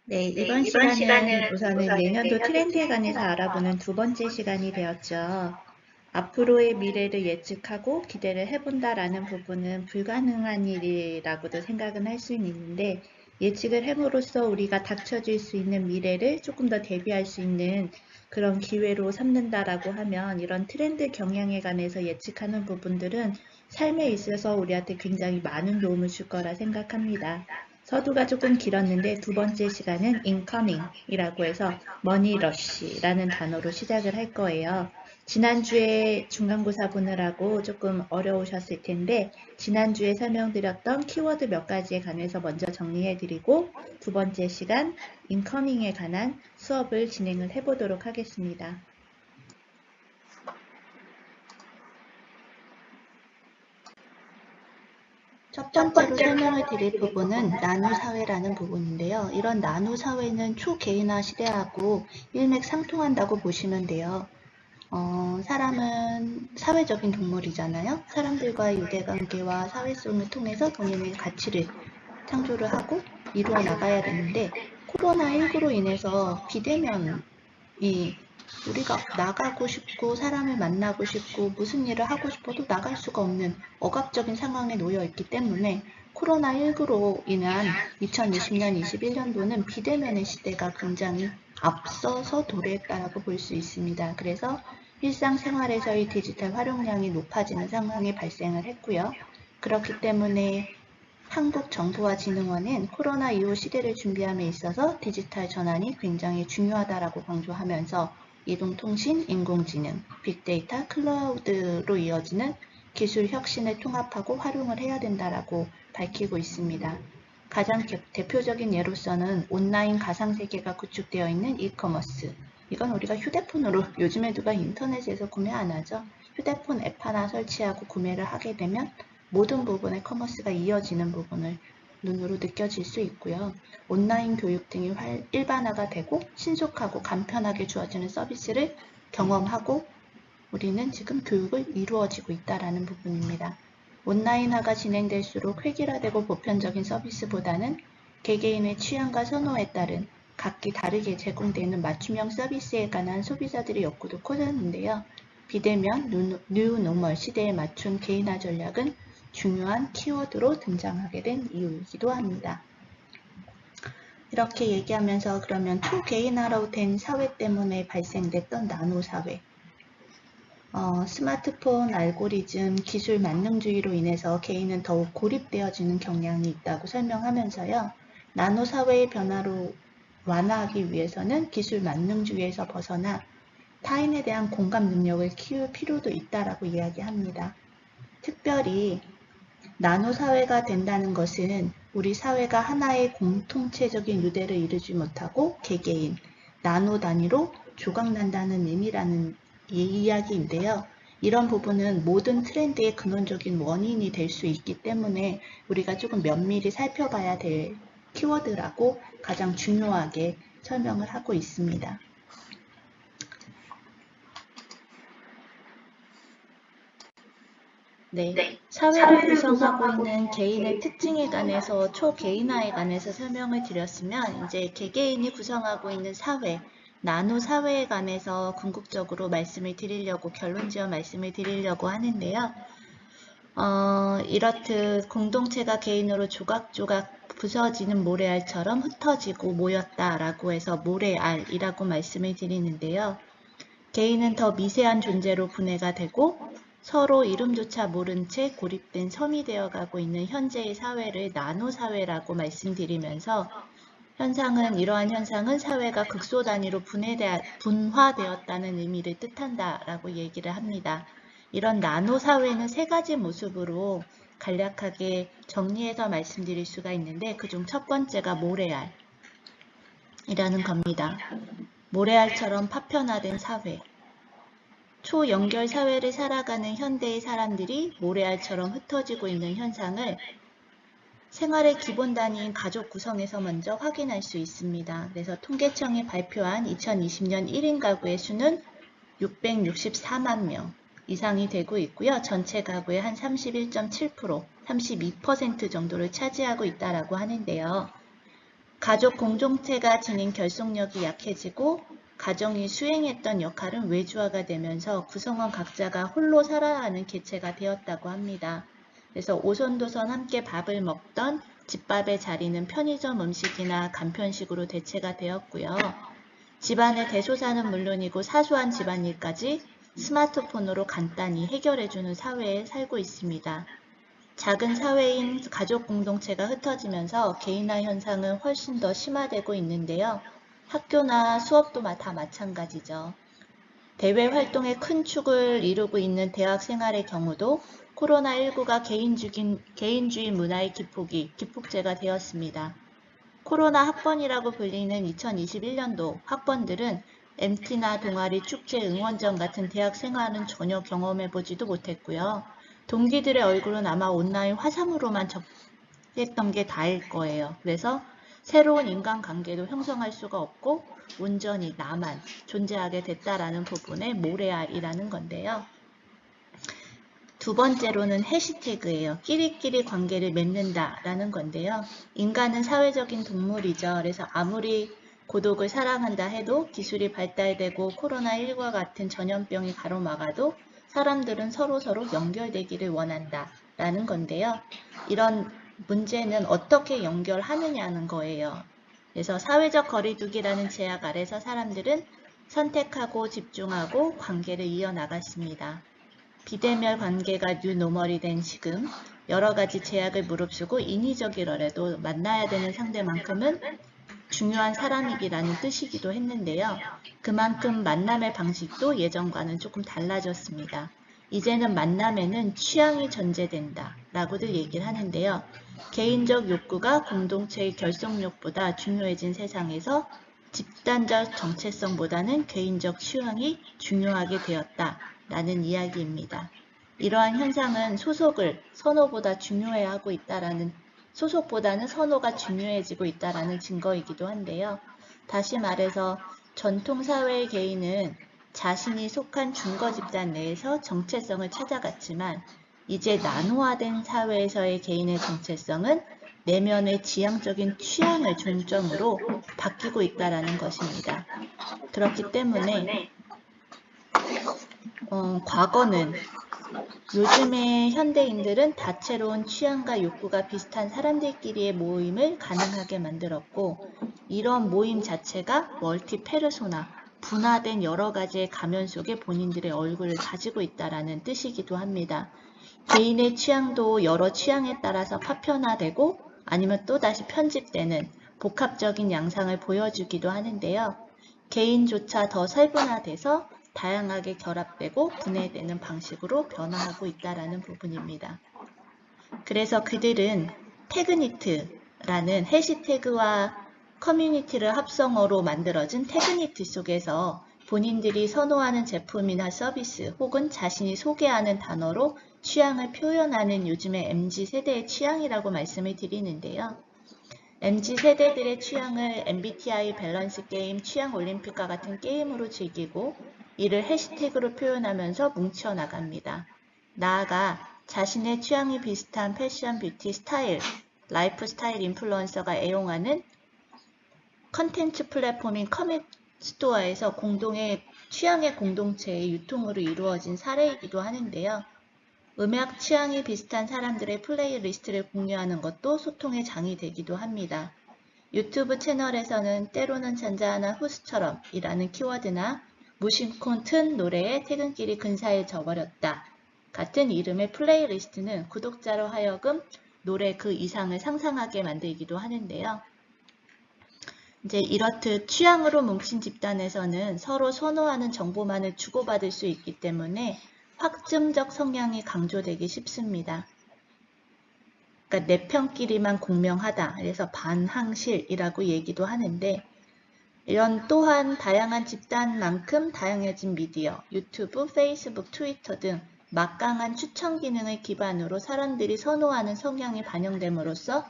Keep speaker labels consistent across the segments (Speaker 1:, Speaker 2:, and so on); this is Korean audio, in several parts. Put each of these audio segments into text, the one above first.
Speaker 1: 네, 이번 시간은 우선은 내년도 트렌드에 관해서 알아보는 두 번째 시간이 되었죠. 앞으로의 미래를 예측하고 기대를 해본다라는 부분은 불가능한 일이라고도 생각은 할 수는 있는데 예측을 함으로써 우리가 닥쳐질 수 있는 미래를 조금 더 대비할 수 있는 그런 기회로 삼는다라고 하면 이런 트렌드 경향에 관해서 예측하는 부분들은 삶에 있어서 우리한테 굉장히 많은 도움을 줄 거라 생각합니다. 서두가 조금 길었는데 두 번째 시간은 incoming이라고 해서 머니러쉬라는 단어로 시작을 할 거예요. 지난주에 중간고사 보느라고 조금 어려우셨을 텐데 지난주에 설명드렸던 키워드 몇 가지에 관해서 먼저 정리해드리고 두 번째 시간 incoming에 관한 수업을 진행을 해보도록 하겠습니다. 첫 번째로 설명을 드릴 부분은 나노사회라는 부분인데요. 이런 나노사회는 초개인화 시대하고 일맥상통한다고 보시면 돼요. 사람은 사회적인 동물이잖아요. 사람들과의 유대관계와 사회성을 통해서 본인의 가치를 창조를 하고 이루어 나가야 되는데 코로나19로 인해서 비대면이 우리가 나가고 싶고 사람을 만나고 싶고 무슨 일을 하고 싶어도 나갈 수가 없는 억압적인 상황에 놓여 있기 때문에 코로나19로 인한 2020년, 21년도는 비대면의 시대가 굉장히 앞서서 도래했다고 볼 수 있습니다. 그래서 일상생활에서의 디지털 활용량이 높아지는 상황이 발생을 했고요. 그렇기 때문에 한국정보화진흥원은 코로나 이후 시대를 준비함에 있어서 디지털 전환이 굉장히 중요하다라고 강조하면서 이동통신, 인공지능, 빅데이터, 클라우드로 이어지는 기술 혁신을 통합하고 활용을 해야 된다라고 밝히고 있습니다. 가장 대표적인 예로서는 온라인 가상세계가 구축되어 있는 이커머스. 이건 우리가 휴대폰으로 요즘에 누가 인터넷에서 구매 안 하죠. 휴대폰 앱 하나 설치하고 구매를 하게 되면 모든 부분의 커머스가 이어지는 부분을 눈으로 느껴질 수 있고요. 온라인 교육 등이 일반화가 되고 신속하고 간편하게 주어지는 서비스를 경험하고 우리는 지금 교육을 이루어지고 있다는 부분입니다. 온라인화가 진행될수록 획일화되고 보편적인 서비스보다는 개개인의 취향과 선호에 따른 각기 다르게 제공되는 맞춤형 서비스에 관한 소비자들의 욕구도 커졌는데요. 비대면, 뉴노멀 시대에 맞춘 개인화 전략은 중요한 키워드로 등장하게 된 이유이기도 합니다. 이렇게 얘기하면서 그러면 초개인화로 된 사회 때문에 발생됐던 나노사회, 스마트폰 알고리즘 기술 만능주의로 인해서 개인은 더욱 고립되어지는 경향이 있다고 설명하면서요. 나노사회의 변화로 완화하기 위해서는 기술 만능주의에서 벗어나 타인에 대한 공감 능력을 키울 필요도 있다라고 이야기합니다. 특별히 나노사회가 된다는 것은 우리 사회가 하나의 공통체적인 유대를 이루지 못하고 개개인, 나노 단위로 조각난다는 의미라는 이야기인데요. 이런 부분은 모든 트렌드의 근원적인 원인이 될 수 있기 때문에 우리가 조금 면밀히 살펴봐야 될 키워드라고 가장 중요하게 설명을 하고 있습니다. 네, 사회를 구성하고 있는 개인의 특징에 관해서 초개인화에 관해서 설명을 드렸으면 이제 개개인이 구성하고 있는 사회, 나노 사회에 관해서 궁극적으로 말씀을 드리려고 결론지어 말씀을 드리려고 하는데요. 이렇듯 공동체가 개인으로 조각조각 부서지는 모래알처럼 흩어지고 모였다라고 해서 모래알이라고 말씀을 드리는데요. 개인은 더 미세한 존재로 분해가 되고 서로 이름조차 모른 채 고립된 섬이 되어가고 있는 현재의 사회를 나노사회라고 말씀드리면서 이러한 현상은 사회가 극소 단위로 분화되었다는 의미를 뜻한다라고 얘기를 합니다. 이런 나노사회는 세 가지 모습으로 간략하게 정리해서 말씀드릴 수가 있는데 그중 첫 번째가 모래알이라는 겁니다. 모래알처럼 파편화된 사회. 초연결 사회를 살아가는 현대의 사람들이 모래알처럼 흩어지고 있는 현상을 생활의 기본 단위인 가족 구성에서 먼저 확인할 수 있습니다. 그래서 통계청이 발표한 2020년 1인 가구의 수는 664만 명 이상이 되고 있고요. 전체 가구의 한 31.7%, 32% 정도를 차지하고 있다고 하는데요. 가족 공동체가 지닌 결속력이 약해지고 가정이 수행했던 역할은 외주화가 되면서 구성원 각자가 홀로 살아가는 개체가 되었다고 합니다. 그래서 오손도손 함께 밥을 먹던 집밥의 자리는 편의점 음식이나 간편식으로 대체가 되었고요. 집안의 대소사는 물론이고 사소한 집안일까지 스마트폰으로 간단히 해결해주는 사회에 살고 있습니다. 작은 사회인 가족 공동체가 흩어지면서 개인화 현상은 훨씬 더 심화되고 있는데요. 학교나 수업도 다 마찬가지죠. 대외 활동에 큰 축을 이루고 있는 대학 생활의 경우도 코로나19가 개인주의 문화의 기폭제가 되었습니다. 코로나 학번이라고 불리는 2021년도 학번들은 MT나 동아리, 축제, 응원전 같은 대학 생활은 전혀 경험해보지도 못했고요. 동기들의 얼굴은 아마 온라인 화상으로만 접했던 게 다일 거예요. 그래서 새로운 인간관계도 형성할 수가 없고 온전히 나만 존재하게 됐다라는 부분의 모래알이라는 건데요. 두 번째로는 해시태그예요. 끼리끼리 관계를 맺는다라는 건데요. 인간은 사회적인 동물이죠. 그래서 아무리 고독을 사랑한다 해도 기술이 발달되고 코로나19와 같은 전염병이 가로막아도 사람들은 서로서로 연결되기를 원한다라는 건데요. 이런 문제는 어떻게 연결하느냐는 거예요. 그래서 사회적 거리두기라는 제약 아래서 사람들은 선택하고 집중하고 관계를 이어나갔습니다. 비대면 관계가 뉴노멀이 된 지금 여러 가지 제약을 무릅쓰고 인위적이더라도 만나야 되는 상대만큼은 중요한 사람이기라는 뜻이기도 했는데요. 그만큼 만남의 방식도 예전과는 조금 달라졌습니다. 이제는 만남에는 취향이 전제된다 라고들 얘기를 하는데요. 개인적 욕구가 공동체의 결속력보다 중요해진 세상에서 집단적 정체성보다는 개인적 취향이 중요하게 되었다 라는 이야기입니다. 이러한 현상은 소속을 선호보다 중요해하고 있다라는 소속보다는 선호가 중요해지고 있다라는 증거이기도 한데요. 다시 말해서 전통 사회의 개인은 자신이 속한 중거 집단 내에서 정체성을 찾아갔지만 이제 나노화된 사회에서의 개인의 정체성은 내면의 지향적인 취향을 중점으로 바뀌고 있다라는 것입니다. 그렇기 때문에 과거는 요즘의 현대인들은 다채로운 취향과 욕구가 비슷한 사람들끼리의 모임을 가능하게 만들었고 이런 모임 자체가 멀티페르소나, 분화된 여러 가지의 가면 속에 본인들의 얼굴을 가지고 있다는 뜻이기도 합니다. 개인의 취향도 여러 취향에 따라서 파편화되고 아니면 또다시 편집되는 복합적인 양상을 보여주기도 하는데요. 개인조차 더 세분화돼서 다양하게 결합되고 분해되는 방식으로 변화하고 있다는 부분입니다. 그래서 그들은 태그니트라는 해시태그와 커뮤니티를 합성어로 만들어진 태그니트 속에서 본인들이 선호하는 제품이나 서비스 혹은 자신이 소개하는 단어로 취향을 표현하는 요즘의 MZ세대의 취향이라고 말씀을 드리는데요. MZ세대들의 취향을 MBTI 밸런스 게임, 취향 올림픽과 같은 게임으로 즐기고 이를 해시태그로 표현하면서 뭉쳐 나갑니다. 나아가 자신의 취향이 비슷한 패션, 뷰티, 스타일, 라이프 스타일 인플루언서가 애용하는 컨텐츠 플랫폼인 커밋스토어에서 공동의 취향의 공동체의 유통으로 이루어진 사례이기도 하는데요. 음악 취향이 비슷한 사람들의 플레이리스트를 공유하는 것도 소통의 장이 되기도 합니다. 유튜브 채널에서는 때로는 잔잔한 후스처럼 이라는 키워드나 무심코 튼 노래에 퇴근길이 근사해져 버렸다 같은 이름의 플레이리스트는 구독자로 하여금 노래 그 이상을 상상하게 만들기도 하는데요. 이제 이렇듯 취향으로 뭉친 집단에서는 서로 선호하는 정보만을 주고받을 수 있기 때문에 확증적 성향이 강조되기 쉽습니다. 그러니까 내 편끼리만 공명하다. 그래서 반항실이라고 얘기도 하는데 이런 또한 다양한 집단만큼 다양해진 미디어, 유튜브, 페이스북, 트위터 등 막강한 추천 기능을 기반으로 사람들이 선호하는 성향이 반영됨으로써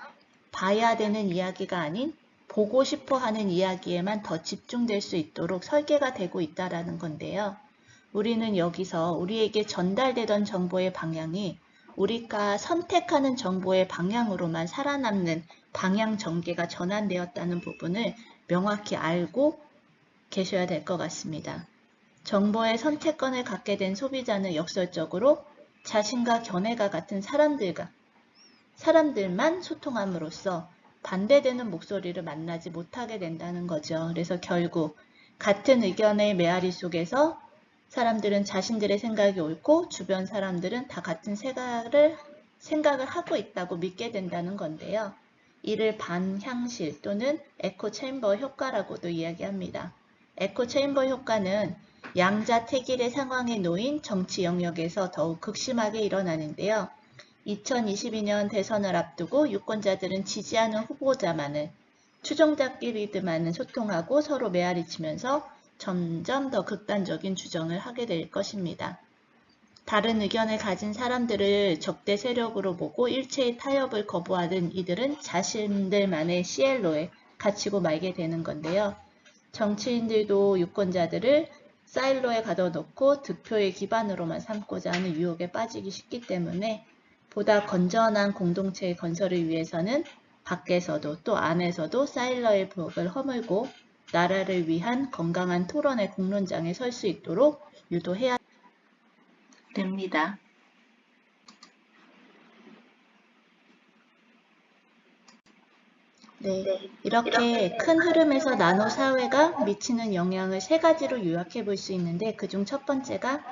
Speaker 1: 봐야 되는 이야기가 아닌 보고 싶어 하는 이야기에만 더 집중될 수 있도록 설계가 되고 있다는 건데요. 우리는 여기서 우리에게 전달되던 정보의 방향이 우리가 선택하는 정보의 방향으로만 살아남는 방향 전개가 전환되었다는 부분을 명확히 알고 계셔야 될 것 같습니다. 정보의 선택권을 갖게 된 소비자는 역설적으로 자신과 견해가 같은 사람들만 소통함으로써 반대되는 목소리를 만나지 못하게 된다는 거죠. 그래서 결국 같은 의견의 메아리 속에서 사람들은 자신들의 생각이 옳고 주변 사람들은 다 같은 생각을 하고 있다고 믿게 된다는 건데요. 이를 반향실 또는 에코 체인버 효과라고도 이야기합니다. 에코 체인버 효과는 양자택일의 상황에 놓인 정치 영역에서 더욱 극심하게 일어나는데요. 2022년 대선을 앞두고 유권자들은 지지하는 후보자만을 추종자끼리들만은 소통하고 서로 메아리치면서 점점 더 극단적인 주장을 하게 될 것입니다. 다른 의견을 가진 사람들을 적대 세력으로 보고 일체의 타협을 거부하는 이들은 자신들만의 시엘로에 갇히고 말게 되는 건데요. 정치인들도 유권자들을 사일로에 가둬놓고 득표의 기반으로만 삼고자 하는 유혹에 빠지기 쉽기 때문에 보다 건전한 공동체의 건설을 위해서는 밖에서도 또 안에서도 사일러의 벽을 허물고 나라를 위한 건강한 토론의 공론장에 설 수 있도록 유도해야 됩니다. 네, 이렇게 큰 흐름에서 나노 사회가 미치는 영향을 세 가지로 요약해 볼 수 있는데 그중 첫 번째가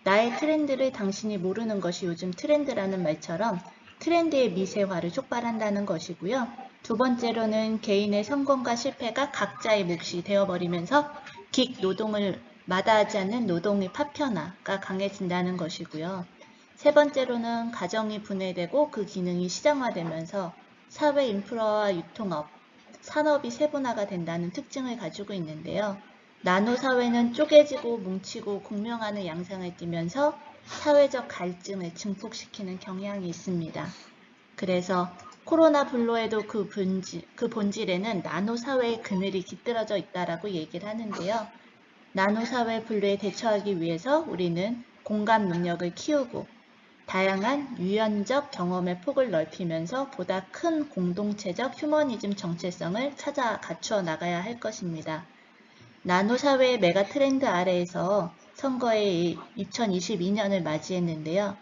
Speaker 1: 나의 트렌드를 당신이 모르는 것이 요즘 트렌드라는 말처럼 트렌드의 미세화를 촉발한다는 것이고요. 두 번째로는 개인의 성공과 실패가 각자의 몫이 되어버리면서 긱노동을 마다하지 않는 노동의 파편화가 강해진다는 것이고요. 세 번째로는 가정이 분해되고 그 기능이 시장화되면서 사회 인프라와 유통업, 산업이 세분화가 된다는 특징을 가지고 있는데요. 나노 사회는 쪼개지고 뭉치고 공명하는 양상을 띠면서 사회적 갈증을 증폭시키는 경향이 있습니다. 그래서 코로나 불로에도 그 본질에는 나노 사회의 그늘이 깃들어져 있다라고 얘기를 하는데요. 나노 사회 분류에 대처하기 위해서 우리는 공감 능력을 키우고 다양한 유연적 경험의 폭을 넓히면서 보다 큰 공동체적 휴머니즘 정체성을 찾아 갖추어 나가야 할 것입니다. 나노 사회의 메가 트렌드 아래에서 선거의 2022년을 맞이했는데요.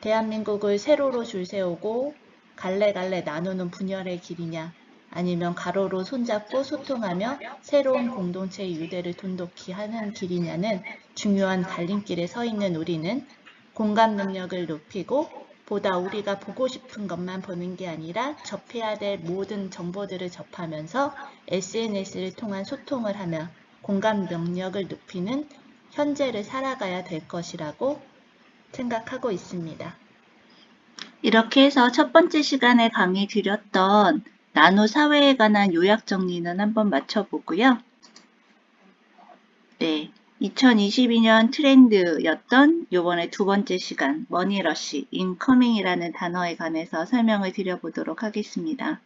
Speaker 1: 대한민국을 세로로 줄 세우고 갈래갈래 나누는 분열의 길이냐 아니면 가로로 손잡고 소통하며 새로운 공동체의 유대를 돈독히 하는 길이냐는 중요한 갈림길에 서 있는 우리는 공감 능력을 높이고 보다 우리가 보고 싶은 것만 보는 게 아니라 접해야 될 모든 정보들을 접하면서 SNS를 통한 소통을 하며 공감 능력을 높이는 현재를 살아가야 될 것이라고 생각하고 있습니다. 이렇게 해서 첫 번째 시간에 강의 드렸던 나노 사회에 관한 요약 정리는 한번 마쳐보고요. 네, 2022년 트렌드였던 요번에 두 번째 시간 머니러쉬, 인커밍이라는 단어에 관해서 설명을 드려보도록 하겠습니다.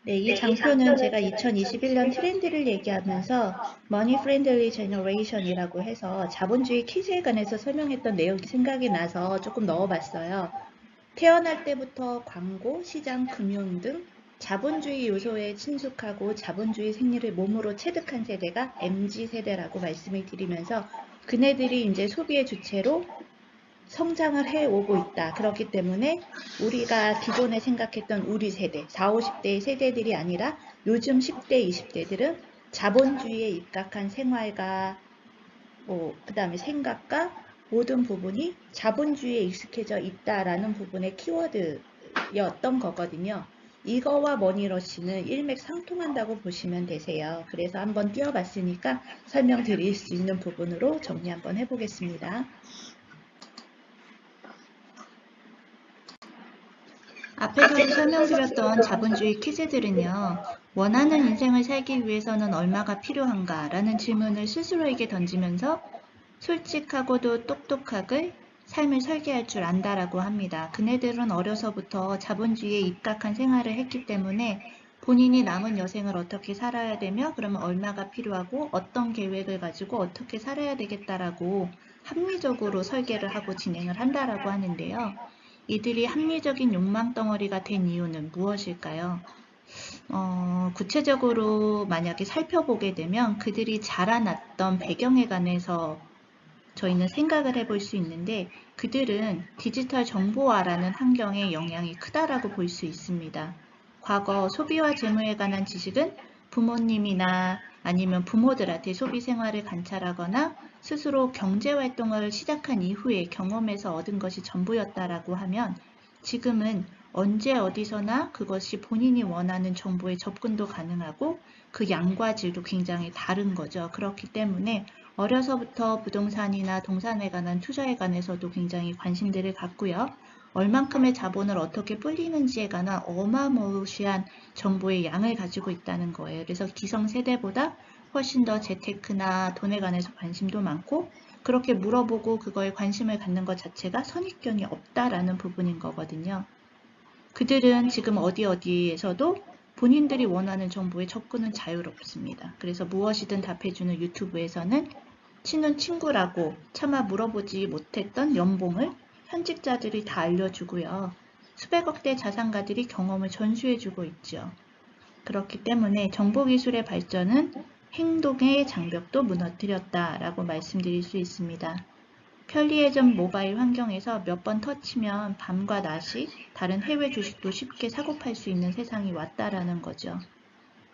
Speaker 1: 네, 이 장표는 제가 2021년 트렌드를 얘기하면서 머니 프렌들리 제너레이션이라고 해서 자본주의 퀴즈에 관해서 설명했던 내용이 생각이 나서 조금 넣어봤어요. 태어날 때부터 광고, 시장, 금융 등 자본주의 요소에 친숙하고 자본주의 생리를 몸으로 체득한 세대가 MZ세대라고 말씀을 드리면서 그네들이 이제 소비의 주체로 성장을 해오고 있다. 그렇기 때문에 우리가 기존에 생각했던 우리 세대, 40, 50대의 세대들이 아니라 요즘 10대, 20대들은 자본주의에 입각한 생활과 그 다음에 생각과 모든 부분이 자본주의에 익숙해져 있다라는 부분의 키워드였던 거거든요. 이거와 머니러쉬는 일맥상통한다고 보시면 되세요. 그래서 한번 띄워봤으니까 설명드릴 수 있는 부분으로 정리 한번 해보겠습니다. 앞에서도 설명드렸던 자본주의 퀴즈들은요. 원하는 인생을 살기 위해서는 얼마가 필요한가 라는 질문을 스스로에게 던지면서 솔직하고도 똑똑하게 삶을 설계할 줄 안다라고 합니다. 그네들은 어려서부터 자본주의에 입각한 생활을 했기 때문에 본인이 남은 여생을 어떻게 살아야 되며 그러면 얼마가 필요하고 어떤 계획을 가지고 어떻게 살아야 되겠다라고 합리적으로 설계를 하고 진행을 한다라고 하는데요. 이들이 합리적인 욕망 덩어리가 된 이유는 무엇일까요? 구체적으로 만약에 살펴보게 되면 그들이 자라났던 배경에 관해서 저희는 생각을 해볼 수 있는데, 그들은 디지털 정보화라는 환경의 영향이 크다라고 볼 수 있습니다. 과거 소비와 재무에 관한 지식은 부모님이나 아니면 부모들한테 소비 생활을 관찰하거나 스스로 경제 활동을 시작한 이후에 경험에서 얻은 것이 전부였다라고 하면, 지금은 언제 어디서나 그것이 본인이 원하는 정보에 접근도 가능하고 그 양과 질도 굉장히 다른 거죠. 그렇기 때문에 어려서부터 부동산이나 동산에 관한 투자에 관해서도 굉장히 관심들을 갖고요. 얼만큼의 자본을 어떻게 불리는지에 관한 어마무시한 정보의 양을 가지고 있다는 거예요. 그래서 기성세대보다 훨씬 더 재테크나 돈에 관해서 관심도 많고, 그렇게 물어보고 그거에 관심을 갖는 것 자체가 선입견이 없다라는 부분인 거거든요. 그들은 지금 어디에서도 본인들이 원하는 정보에 접근은 자유롭습니다. 그래서 무엇이든 답해주는 유튜브에서는 친한 친구라고 차마 물어보지 못했던 연봉을 현직자들이 다 알려주고요. 수백억대 자산가들이 경험을 전수해주고 있죠. 그렇기 때문에 정보기술의 발전은 행동의 장벽도 무너뜨렸다라고 말씀드릴 수 있습니다. 편리해진 모바일 환경에서 몇 번 터치면 밤과 낮이 다른 해외 주식도 쉽게 사고 팔 수 있는 세상이 왔다라는 거죠.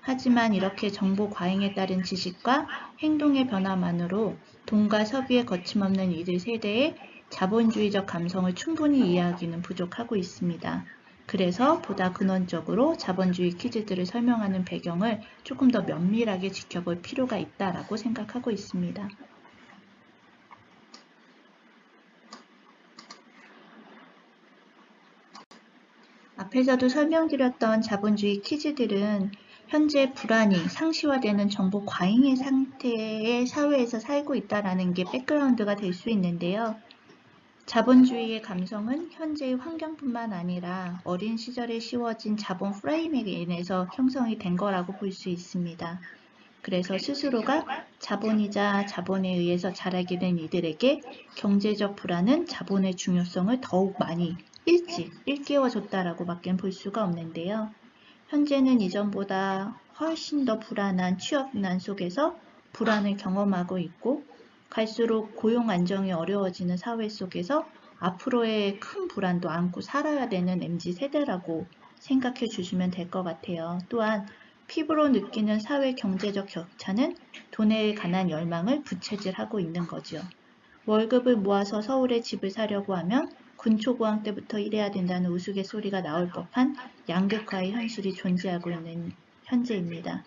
Speaker 1: 하지만 이렇게 정보 과잉에 따른 지식과 행동의 변화만으로 돈과 서비에 거침없는 이들 세대의 자본주의적 감성을 충분히 이해하기는 부족하고 있습니다. 그래서 보다 근원적으로 자본주의 퀴즈들을 설명하는 배경을 조금 더 면밀하게 지켜볼 필요가 있다라고 생각하고 있습니다. 앞에서도 설명드렸던 자본주의 퀴즈들은 현재 불안이 상시화되는 정보 과잉의 상태의 사회에서 살고 있다는 게 백그라운드가 될 수 있는데요. 자본주의의 감성은 현재의 환경뿐만 아니라 어린 시절에 씌워진 자본 프레임에 인해서 형성이 된 거라고 볼 수 있습니다. 그래서 스스로가 자본이자 자본에 의해서 자라게 된 이들에게 경제적 불안은 자본의 중요성을 더욱 많이 일찍 일깨워줬다라고 밖엔 볼 수가 없는데요. 현재는 이전보다 훨씬 더 불안한 취업난 속에서 불안을 경험하고 있고, 갈수록 고용 안정이 어려워지는 사회 속에서 앞으로의 큰 불안도 안고 살아야 되는 MZ세대라고 생각해 주시면 될 것 같아요. 또한 피부로 느끼는 사회 경제적 격차는 돈에 관한 열망을 부채질하고 있는 거죠. 월급을 모아서 서울에 집을 사려고 하면 군초고왕 때부터 일해야 된다는 우스갯소리가 나올 법한 양극화의 현실이 존재하고 있는 현재입니다.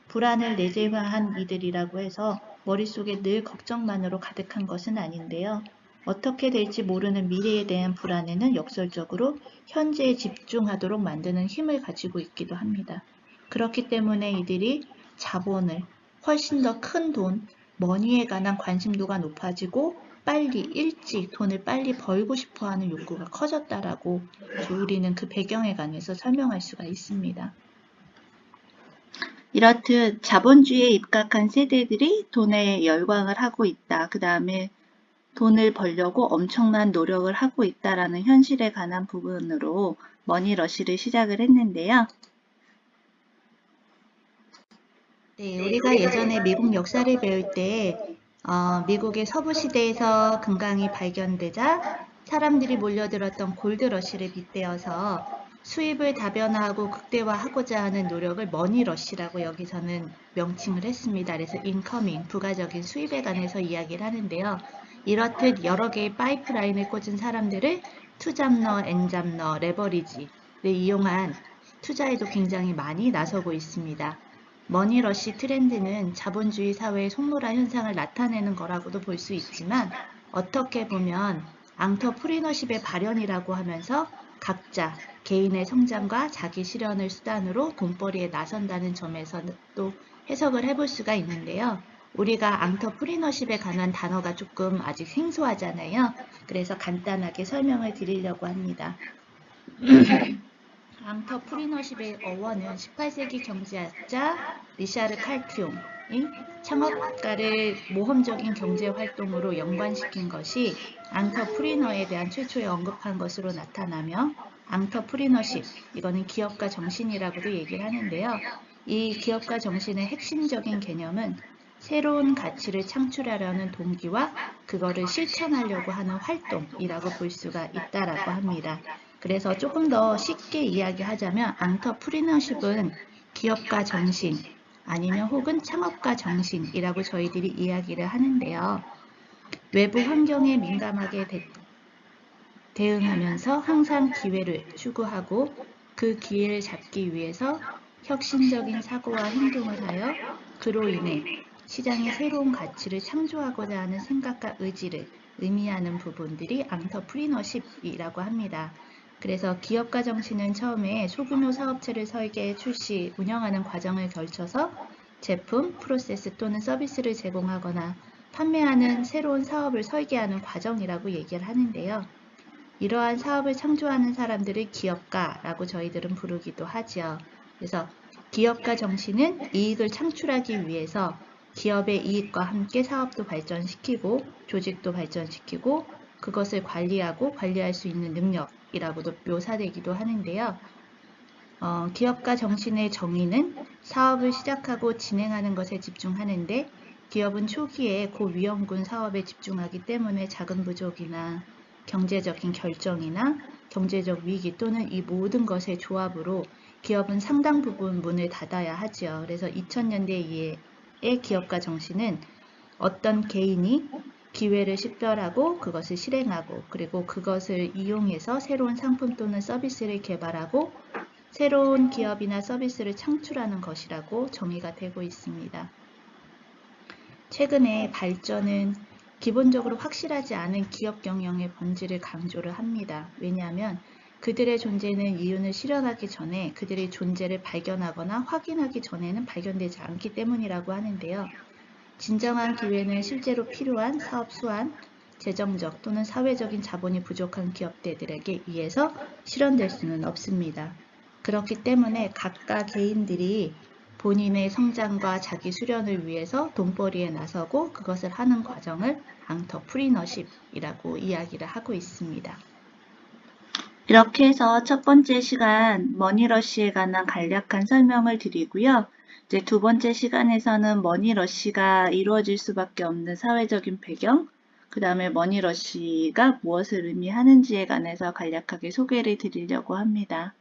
Speaker 1: 불안을 내재화한 이들이라고 해서 머릿속에 늘 걱정만으로 가득한 것은 아닌데요. 어떻게 될지 모르는 미래에 대한 불안에는 역설적으로 현재에 집중하도록 만드는 힘을 가지고 있기도 합니다. 그렇기 때문에 이들이 자본을, 훨씬 더 큰 돈, 머니에 관한 관심도가 높아지고 빨리 일찍 돈을 빨리 벌고 싶어하는 욕구가 커졌다라고 우리는 그 배경에 관해서 설명할 수가 있습니다. 이렇듯 자본주의에 입각한 세대들이 돈에 열광을 하고 있다. 그 다음에 돈을 벌려고 엄청난 노력을 하고 있다라는 현실에 관한 부분으로 머니러시를 시작을 했는데요. 네, 우리가 예전에 미국 역사를 배울 때 미국의 서부 시대에서 금강이 발견되자 사람들이 몰려들었던 골드러시를 빗대어서 수입을 다변화하고 극대화하고자 하는 노력을 머니러시라고 여기서는 명칭을 했습니다. 그래서 인커밍, 부가적인 수입에 관해서 이야기를 하는데요. 이렇듯 여러 개의 파이프라인을 꽂은 사람들을 투잡러, 엔잡러, 레버리지를 이용한 투자에도 굉장히 많이 나서고 있습니다. 머니러시 트렌드는 자본주의 사회의 속노란 현상을 나타내는 거라고도 볼 수 있지만, 어떻게 보면 앙터프리너십의 발현이라고 하면서 각자 개인의 성장과 자기 실현을 수단으로 돈벌이에 나선다는 점에서 또 해석을 해볼 수가 있는데요. 우리가 앙터프리너십에 관한 단어가 조금 아직 생소하잖아요. 그래서 간단하게 설명을 드리려고 합니다. 앙터프리너십의 어원은 18세기 경제학자 리샤르 칼티옹, 창업가를 모험적인 경제 활동으로 연관시킨 것이 앙터프리너에 대한 최초의 언급한 것으로 나타나며 앙터프리너십, 이거는 기업가 정신이라고도 얘기를 하는데요. 이 기업가 정신의 핵심적인 개념은 새로운 가치를 창출하려는 동기와 그거를 실천하려고 하는 활동이라고 볼 수가 있다라고 합니다. 그래서 조금 더 쉽게 이야기하자면 앙터프리너십은 기업가 정신 아니면 혹은 창업가 정신이라고 저희들이 이야기를 하는데요. 외부 환경에 민감하게 대응하면서 항상 기회를 추구하고 그 기회를 잡기 위해서 혁신적인 사고와 행동을 하여 그로 인해 시장에 새로운 가치를 창조하고자 하는 생각과 의지를 의미하는 부분들이 앙터프리너십이라고 합니다. 그래서 기업가 정신은 처음에 소규모 사업체를 설계, 출시, 운영하는 과정을 걸쳐서 제품, 프로세스 또는 서비스를 제공하거나 판매하는 새로운 사업을 설계하는 과정이라고 얘기를 하는데요. 이러한 사업을 창조하는 사람들을 기업가라고 저희들은 부르기도 하죠. 그래서 기업가 정신은 이익을 창출하기 위해서 기업의 이익과 함께 사업도 발전시키고 조직도 발전시키고 그것을 관리하고 관리할 수 있는 능력이라고도 묘사되기도 하는데요. 기업가 정신의 정의는 사업을 시작하고 진행하는 것에 집중하는데 기업은 초기에 고위험군 사업에 집중하기 때문에 작은 부족이나 경제적인 결정이나 경제적 위기 또는 이 모든 것의 조합으로 기업은 상당 부분 문을 닫아야 하지요. 그래서 2000년대 이후의 기업가 정신은 어떤 개인이 기회를 식별하고 그것을 실행하고 그리고 그것을 이용해서 새로운 상품 또는 서비스를 개발하고 새로운 기업이나 서비스를 창출하는 것이라고 정의가 되고 있습니다. 최근에 발전은 기본적으로 확실하지 않은 기업 경영의 본질을 강조를 합니다. 왜냐하면 그들의 존재는 이윤을 실현하기 전에 그들의 존재를 발견하거나 확인하기 전에는 발견되지 않기 때문이라고 하는데요. 진정한 기회는 실제로 필요한 사업 수완, 재정적 또는 사회적인 자본이 부족한 기업들에게 의해서 실현될 수는 없습니다. 그렇기 때문에 각각 개인들이 본인의 성장과 자기 수련을 위해서 돈벌이에 나서고 그것을 하는 과정을 앙터프리너십이라고 이야기를 하고 있습니다. 이렇게 해서 첫 번째 시간 머니러쉬에 관한 간략한 설명을 드리고요. 이제 두 번째 시간에서는 머니러쉬가 이루어질 수밖에 없는 사회적인 배경, 그 다음에 머니러쉬가 무엇을 의미하는지에 관해서 간략하게 소개를 드리려고 합니다.